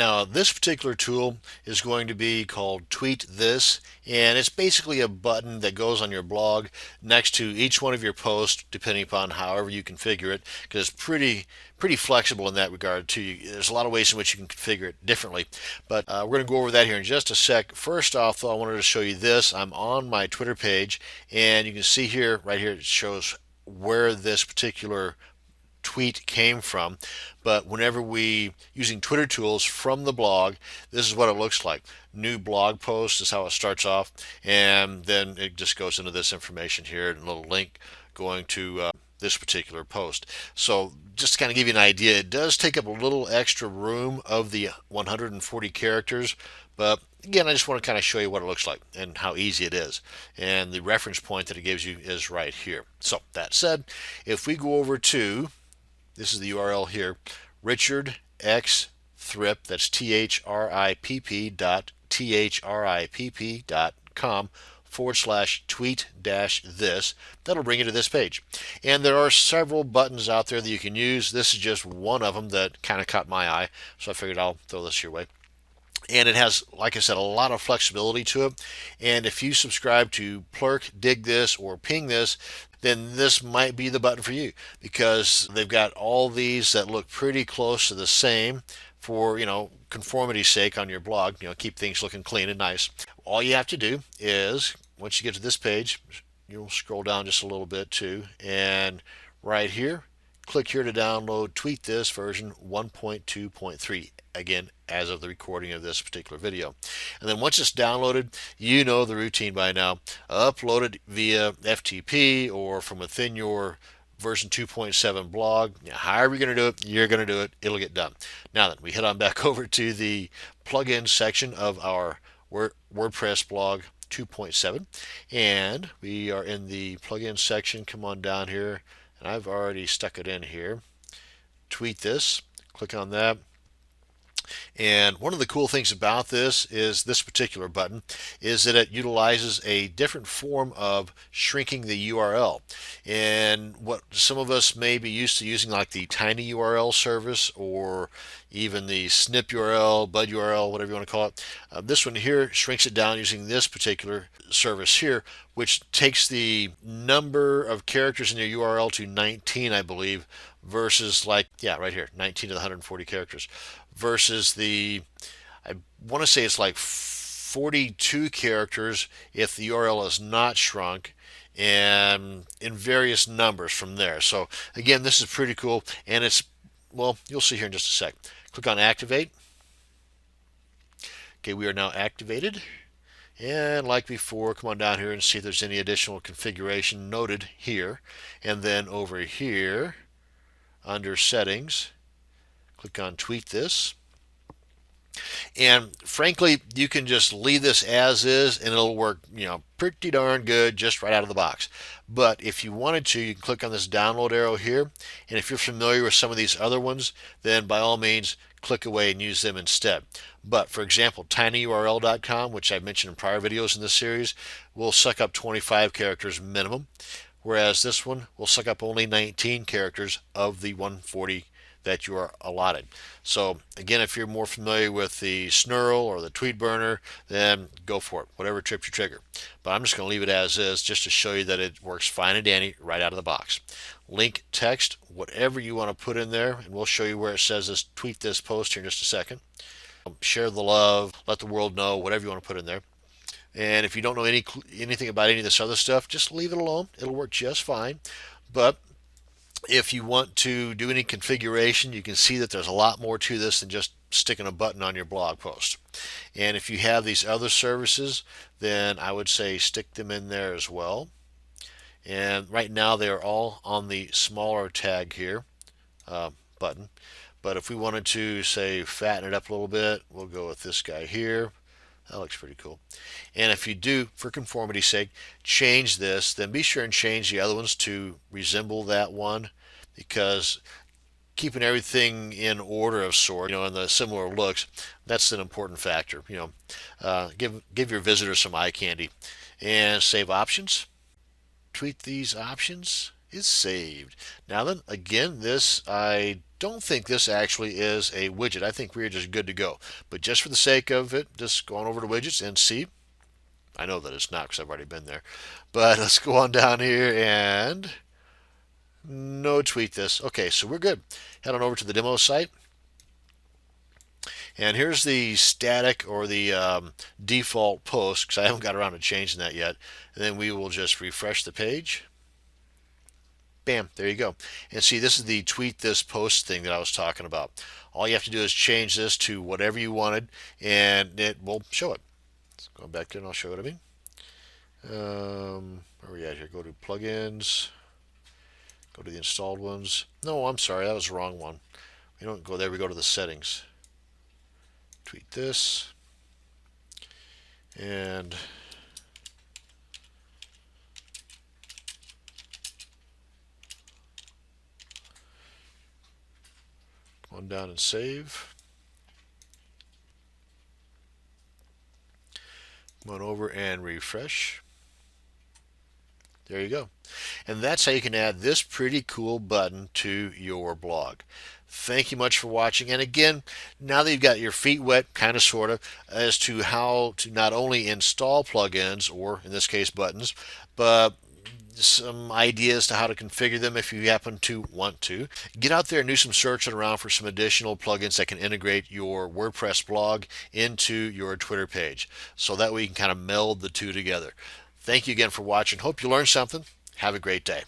Now, this particular tool is going to be called TweetThis, and it's basically a button that goes on your blog next to each one of your posts, depending upon however you configure it, because it's pretty flexible in that regard too. There's a lot of ways in which you can configure it differently, but we're going to go over that here in just a sec. First off, though, I wanted to show you this. I'm on my Twitter page, and you can see here, right here, it shows where this particular tweet came from. But whenever we using Twitter tools from the blog, this is what it looks like. New blog post is how it starts off, and then it just goes into this information here and a little link going to this particular post. So just to kind of give you an idea, it does take up a little extra room of the 140 characters, but again, I just want to kind of show you what it looks like and how easy it is. And the reference point that it gives you is right here. So that said, if we go over to, this is the URL here, Richard X Thripp, that's Thripp.com/tweet-this. That'll bring you to this page. And there are several buttons out there that you can use. This is just one of them that kind of caught my eye, so I figured I'll throw this your way. And it has, like I said, a lot of flexibility to it. And if you subscribe to Plurk, Dig This, or Ping This, then this might be the button for you, because they've got all these that look pretty close to the same for, conformity's sake on your blog, keep things looking clean and nice. All you have to do is, once you get to this page, you'll scroll down just a little bit too, and right here, click here to download TweetThis version 1.2.3. Again, as of the recording of this particular video. And then once it's downloaded, you know the routine by now. Upload it via FTP or from within your version 2.7 blog. However you're going to do it, you're going to do it. It'll get done. Now then, we head on back over to the plugin section of our WordPress blog 2.7, and we are in the plugin section. Come on down here, and I've already stuck it in here. TweetThis. Click on that. And one of the cool things about this particular button is that it utilizes a different form of shrinking the URL. And what some of us may be used to using, like the tiny URL service or even the snip URL, bud URL, whatever you want to call it. This one here shrinks it down using this particular service here, which takes the number of characters in your URL to 19, I believe, versus right here, 19 to the 140 characters, versus I want to say it's like 42 characters if the URL is not shrunk, and in various numbers from there. So again, this is pretty cool, and well, you'll see here in just a sec. Click on activate. Okay, we are now activated. And like before, come on down here and see if there's any additional configuration noted here. And then over here, under settings, click on TweetThis. And frankly, you can just leave this as is and it'll work, pretty darn good just right out of the box. But if you wanted to, you can click on this download arrow here. And if you're familiar with some of these other ones, then by all means, click away and use them instead. But for example, tinyurl.com, which I've mentioned in prior videos in this series, will suck up 25 characters minimum, whereas this one will suck up only 19 characters of the 140 that you are allotted. So again, if you're more familiar with the Snurl or the Tweet Burner, then go for it, whatever trips your trigger. But I'm just going to leave it as is just to show you that it works fine and dandy right out of the box. Link, text, whatever you want to put in there, and we'll show you where it says this, tweet this post here in just a second. Share the love, let the world know, whatever you want to put in there. And if you don't know anything about any of this other stuff, just leave it alone. It'll work just fine. But if you want to do any configuration, you can see that there's a lot more to this than just sticking a button on your blog post. And if you have these other services, then I would say stick them in there as well. And right now they are all on the smaller tag here button. But if we wanted to, say, fatten it up a little bit, we'll go with this guy here. That looks pretty cool. And if you do, for conformity's sake, change this, then be sure and change the other ones to resemble that one, because keeping everything in order of sort, and the similar looks, that's an important factor. Give your visitors some eye candy. And save options. Tweet these options is saved. Now then, again, this I don't think this actually is a widget. I think we're just good to go. But just for the sake of it, just go on over to widgets and see. I know that it's not because I've already been there. But let's go on down here and no tweet this. Okay, so we're good. Head on over to the demo site. And here's the static or the default post because I haven't got around to changing that yet. And then we will just refresh the page. Bam, there you go. And see, this is the tweet this post thing that I was talking about. All you have to do is change this to whatever you wanted and it will show it. Let's go back there and I'll show it. Where are we at here? Go to plugins. Go to the installed ones. No, I'm sorry, that was the wrong one. We don't go there, we go to the settings. Tweet this. And come on down and save. Come on over and refresh. There you go. And that's how you can add this pretty cool button to your blog. Thank you much for watching. And again, now that you've got your feet wet, kind of sort of, as to how to not only install plugins, or in this case buttons, but some ideas to how to configure them if you happen to want to. Get out there and do some searching around for some additional plugins that can integrate your WordPress blog into your Twitter page. So that way you can kind of meld the two together. Thank you again for watching. Hope you learned something. Have a great day.